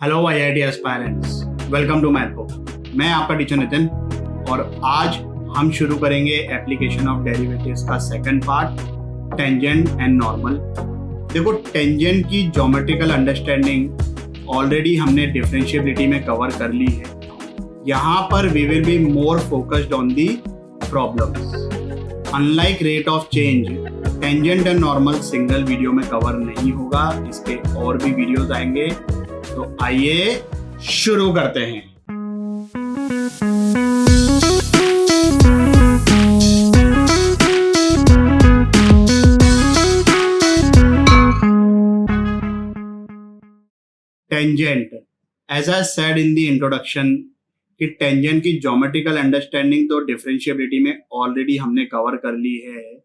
Hello IIT aspirants, welcome to math book. मैं आपका teacher Nitin और आज हम शुरू करेंगे एप्लीकेशन ऑफ डेरिवेटिव्स का second part, tangent and normal. देखो, टेंजेंट की ज्योमेट्रिकल अंडरस्टैंडिंग ऑलरेडी हमने डिफरेंशिएबिलिटी में कवर कर ली है। यहाँ पर we will be more focused on the problems. Unlike rate of change, tangent and normal single video में कवर नहीं होगा, इसके और भी वीडियोस आएंगे। तो आइए शुरू करते हैं। Tangent, as I said in the introduction कि टेंजेंट की ज्योमेट्रिकल अंडरस्टैंडिंग तो डिफरेंशिएबिलिटी में ऑलरेडी हमने कवर कर ली है,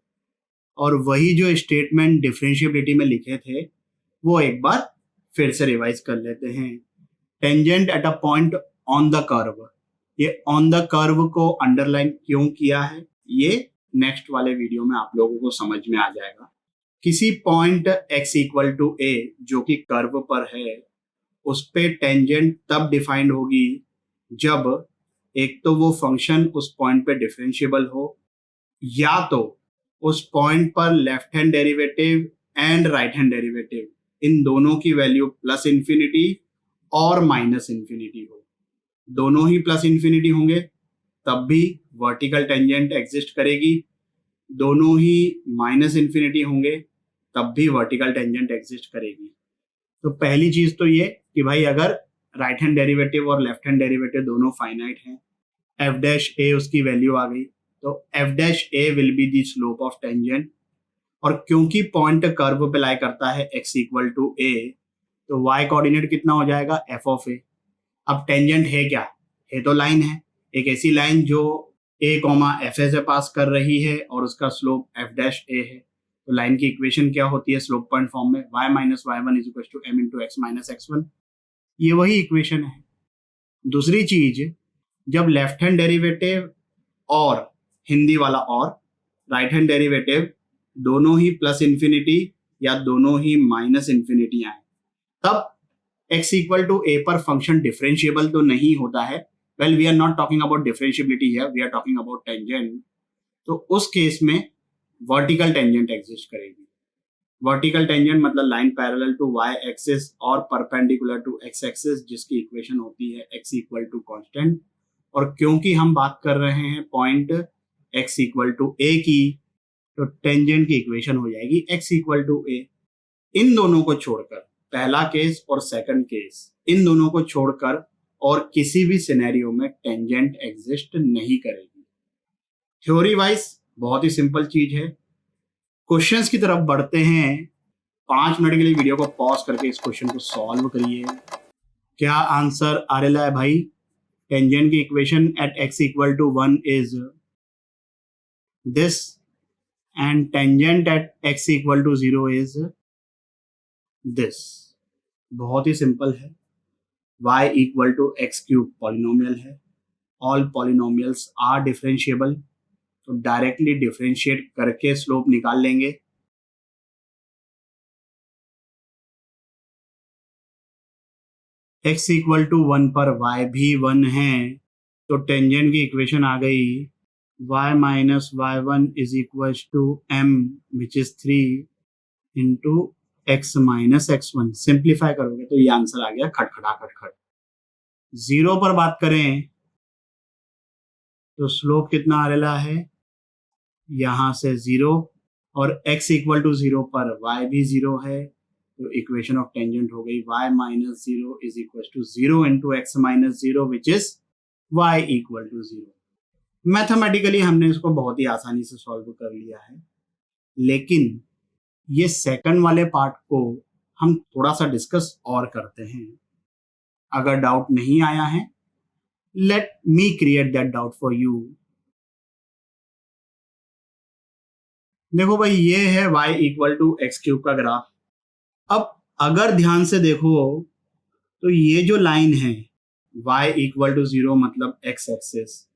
और वही जो स्टेटमेंट डिफरेंशिएबिलिटी में लिखे थे वो एक बार फिर से रिवाइज कर लेते हैं। Tangent at a point on the curve, ये ऑन द कर्व को अंडरलाइन क्यों किया है ये नेक्स्ट वाले वीडियो में आप लोगों को समझ में आ जाएगा। किसी point x equal to a जो कि कर्व पर है, उस पे टेंजेंट तब डिफाइंड होगी जब एक तो वो फंक्शन उस पॉइंट पे डिफरेंशिएबल हो, या तो उस पॉइंट पर left hand derivative and right hand derivative in दोनों की वैल्यू प्लस इंफिनिटी और माइनस इंफिनिटी हो। दोनों ही प्लस इंफिनिटी होंगे तब भी वर्टिकल टेंजेंट एग्जिस्ट करेगी, दोनों ही माइनस इंफिनिटी होंगे तब भी वर्टिकल टेंजेंट एग्जिस्ट करेगी। तो पहली चीज तो ये कि भाई अगर राइट हैंड डेरिवेटिव और लेफ्ट हैंड डेरिवेटिव दोनों फाइनाइट हैं, एफ डैश ए उसकी वैल्यू आ गई, तो F dash A will be the slope of tangent. और क्योंकि पॉइंट कर्व पे लाई करता है x इक्वल टू a, तो y कोऑर्डिनेट कितना हो जाएगा, f ऑफ a। अब टेंजेंट है क्या, है तो लाइन है, एक ऐसी लाइन जो a कॉमा एफ से पास कर रही है और उसका स्लोप f डैश a है। तो लाइन की इक्वेशन क्या होती है स्लोप पॉइंट फॉर्म में, y minus y one is equal to m into x minus x one. ये वही इक्वेशन है। दूसरी चीज, जब लेफ्ट हैंड डेरिवेटिव और हिंदी वाला और राइट हैंड डेरिवेटिव दोनों ही प्लस इंफिनिटी या दोनों ही माइनस इंफिनिटी आए, तब x इक्वल टू a पर फंक्शन डिफरेंशिएबल तो नहीं होता है। Well, we are not talking about differentiability here, we are talking about tangent. तो उस केस में वर्टिकल टेंजेंट एग्जिस्ट करेगी। वर्टिकल टेंजेंट मतलब line parallel to y axis और परपेंडिकुलर टू x एक्सिस, जिसकी इक्वेशन होती है x इक्वल टू कांस्टेंट। और क्योंकि हम बात कर रहे हैं point x equal to a की, तो टेंजेंट की इक्वेशन हो जाएगी x इक्वल टू a। इन दोनों को छोड़कर, पहला केस और सेकंड केस, इन दोनों को छोड़कर और किसी भी सिनेरियो में टेंजेंट एग्जिस्ट नहीं करेगी। थ्योरी वाइज बहुत ही सिंपल चीज है। क्वेश्चंस की तरफ बढ़ते हैं। 5 मिनट के लिए वीडियो को पॉज करके इस क्वेश्चन को सॉल्व करिए। क्या आंसर आ रहा है भाई? टेंजेंट की equation at x equal to 1 is this and tangent at x equal to 0 is this। बहुत ही सिंपल है। y equal to x cube polynomial है, ऑल पॉलिनोमियल्स आर डिफरेंशिएबल, तो डायरेक्टली डिफरेंशिएट करके स्लोप निकाल लेंगे। x इक्वल टू 1 पर y भी 1 है, तो टेंजेंट की इक्वेशन आ गई y minus y1 is equals to m which is 3 into x minus x1। Simplify करोगे तो ये आंसर आ गया खटखटा खटखट। 0 पर बात करें तो स्लोप कितना आ रहा है, यहां से 0, और x इक्वल टू 0 पर y भी 0 है, तो इक्वेशन ऑफ टेंजेंट हो गई y minus 0 is equal to 0 into x minus 0 which is y equal to 0। Mathematically हमने इसको बहुत ही आसानी से सॉल्व कर लिया है, लेकिन ये सेकंड वाले पार्ट को हम थोड़ा सा डिस्कस और करते हैं। अगर डाउट नहीं आया है, let me create that doubt for you. देखो भाई, ये है y equal to x cube का ग्राफ। अब अगर ध्यान से देखो तो ये जो लाइन है y इक्वल टू 0 मतलब x एक्सिस,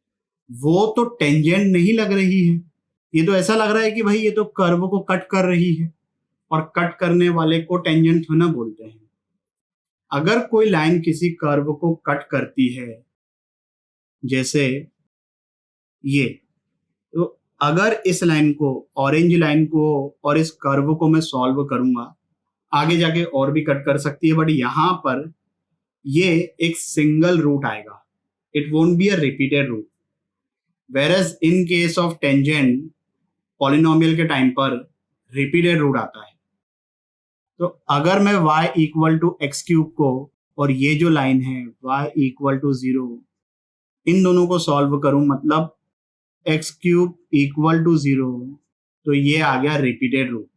वो तो टेंजेंट नहीं लग रही है। ये तो ऐसा लग रहा है कि भाई ये तो कर्व को कट कर रही है, और कट करने वाले को टेंजेंट होना बोलते हैं। अगर कोई लाइन किसी कर्व को कट करती है, जैसे ये, तो अगर इस लाइन को, ऑरेंज लाइन को और इस कर्व को मैं सॉल्व करूंगा, आगे जाके और भी कट कर सकती है, बट यहां पर ये एक सिंगल रूट आएगा, it won't be a repeated root. Whereas in case of tangent polynomial के टाइम पर रिपीटेड रूट आता है। तो अगर मैं y equal to x cube को और ये जो लाइन है y इक्वल टू 0, इन दोनों को सॉल्व करूं, मतलब एक्स क्यूब इक्वल टू 0, तो ये आ गया रिपीटेड रूट।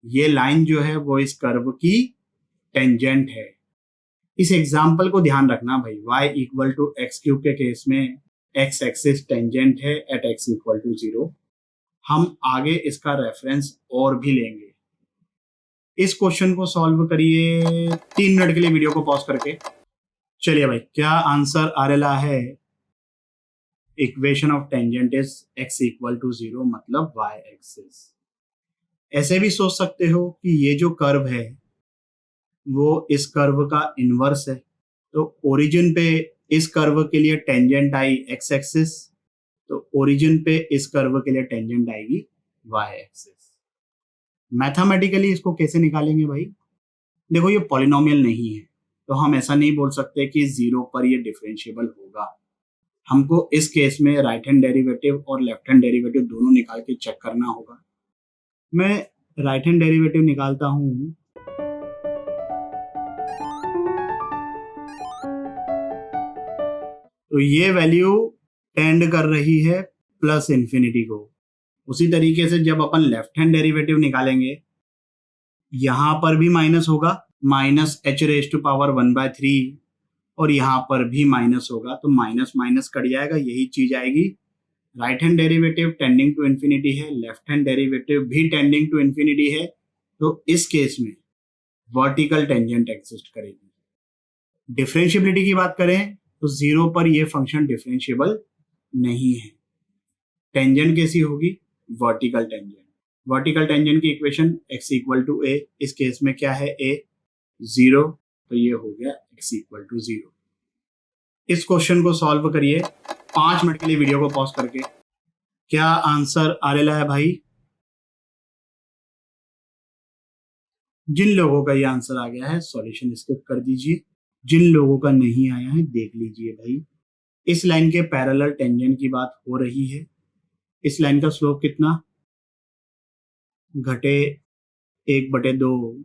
ये लाइन जो है वो इस कर्व की टेंजेंट है। इस एग्जाम्पल को ध्यान रखना भाई, y equal to x cube के केस में x एक्सिस टेंजेंट है एट x इक्वल टू 0। हम आगे इसका रेफरेंस और भी लेंगे। इस क्वेश्चन को सॉल्व करिए 3 मिनट के लिए वीडियो को पॉज करके। चलिए भाई, क्या आंसर आ रहा है? Equation of tangent is x equal to 0, मतलब y एक्सिस। ऐसे भी सोच सकते हो कि ये जो कर्व है वो इस कर्व का इनवर्स है, तो ओरिजिन पे इस कर्व के लिए टेंजेंट आई x एक्सिस, तो ओरिजिन पे इस कर्व के लिए टेंजेंट आएगी y एक्सिस। मैथमेटिकली इसको कैसे निकालेंगे भाई? देखो, ये पॉलिनोमियल नहीं है, तो हम ऐसा नहीं बोल सकते कि 0 पर ये डिफरेंशिएबल होगा। हमको इस केस में राइट हैंड डेरिवेटिव और लेफ्ट हैंड डेरिवेटिव दोनों निकाल के चेक करना होगा। मैं राइट हैंड डेरिवेटिव निकालता हूं, तो ये वैल्यू टेंड कर रही है प्लस इन्फिनिटी को। उसी तरीके से जब अपन लेफ्ट हैंड डेरिवेटिव निकालेंगे, यहां पर भी माइनस होगा, minus h raise to power 1/3, और यहां पर भी माइनस होगा, तो माइनस माइनस कट जाएगा, यही चीज आएगी। Right hand derivative tending to infinity है, लेफ्ट हैंड डेरिवेटिव भी टेंडिंग टू इन्फिनिटी है, तो इस केस में वर्टिकल टेंजेंट एग्जिस्ट करेगी। डिफरेंशिएबिलिटी की बात करें तो 0 पर यह फंक्शन डिफरेंशिएबल नहीं है। टेंजेंट कैसी होगी? Vertical tangent. वर्टिकल टेंजेंट की equation x equal to a, इस केस में क्या है a 0, तो ये हो गया x इक्वल टू 0। इस क्वेश्चन को सॉल्व करिए 5 मिनट के लिए वीडियो को पॉज करके। क्या आंसर आ रहा है भाई? जिन लोगों का ये आंसर आ गया है सॉल्यूशन स्किप कर दीजिए, जिन लोगों का नहीं आया है देख लीजिए भाई। इस लाइन के पैरेलल टेंजेंट की बात हो रही है। इस लाइन का स्लोप कितना? घटे 1/2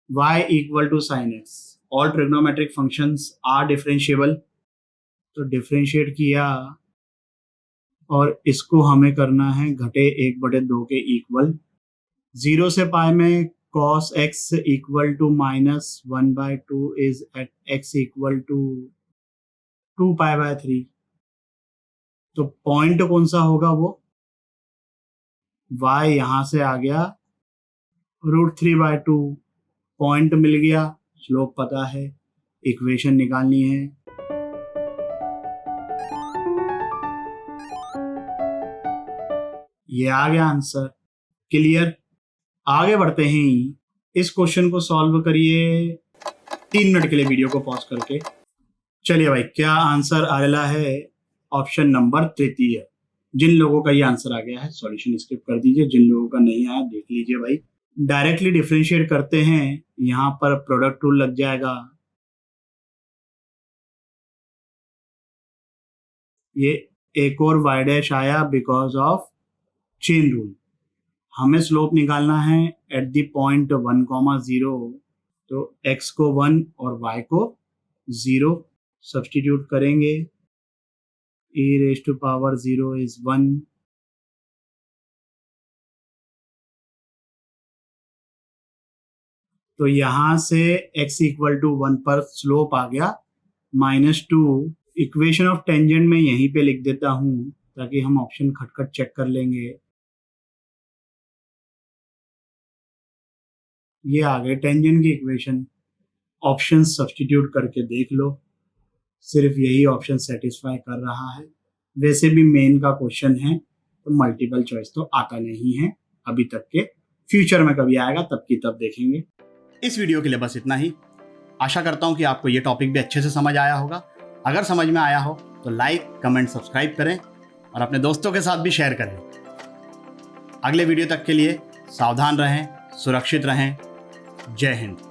y equal to sine x। All trigonometric functions are differentiable, तो डिफरेंशिएट किया और इसको हमें करना है घटे 1/2 के इक्वल। 0 से पाई में cos x equal to -1/2 is at x equal to 2π/3। तो पॉइंट कौन सा होगा? वो y यहां से आ गया √3/2, पॉइंट मिल गया, स्लोप पता है, इक्वेशन निकालनी है। ये आ गया आंसर। क्लियर? आगे बढ़ते हैं। इस क्वेश्चन को सॉल्व करिए 3 मिनट के लिए वीडियो को पॉज करके। चलिए भाई, क्या आंसर आ रहा है? ऑप्शन नंबर तृतीय। जिन लोगों का ये आंसर आ गया है सॉल्यूशन स्किप कर दीजिए, जिन लोगों का नहीं आया देख लीजिए भाई। डायरेक्टली डिफरेंशिएट करते हैं, यहां पर प्रोडक्ट रूल लग जाएगा। ये एक और y डैश आया बिकॉज ऑफ चेन रूल। हमें स्लोप निकालना है एट द पॉइंट 1,0, तो x को 1 और y को 0 सब्स्टिट्यूट करेंगे। e raise to power 0 is 1, तो यहां से x इक्वल टू 1 पर स्लोप आ गया -2। इक्वेशन ऑफ टेंजेंट में यहीं पे लिख देता हूं ताकि हम ऑप्शन खटखट चेक कर लेंगे। ये आ गए टेंजेंट की इक्वेशन। ऑप्शन सब्स्टिट्यूट करके देख लो, सिर्फ यही ऑप्शन सेटिस्फाई कर रहा है। वैसे भी मेन का क्वेश्चन है तो मल्टीपल चॉइस तो आता नहीं है अभी तक के, फ्यूचर में कभी आएगा तब की तब देखेंगे। इस वीडियो के लिए बस इतना ही। आशा करता हूँ कि आपको ये टॉपिक भी अच्छे से समझ आया होगा। अगर समझ में आया हो तो लाइक, कमेंट, सब्सक्राइब करें और अपने दोस्तों के साथ भी शेयर करें। अगले वीडियो तक के लिए सावधान रहें, सुरक्षित रहें। जय हिंद।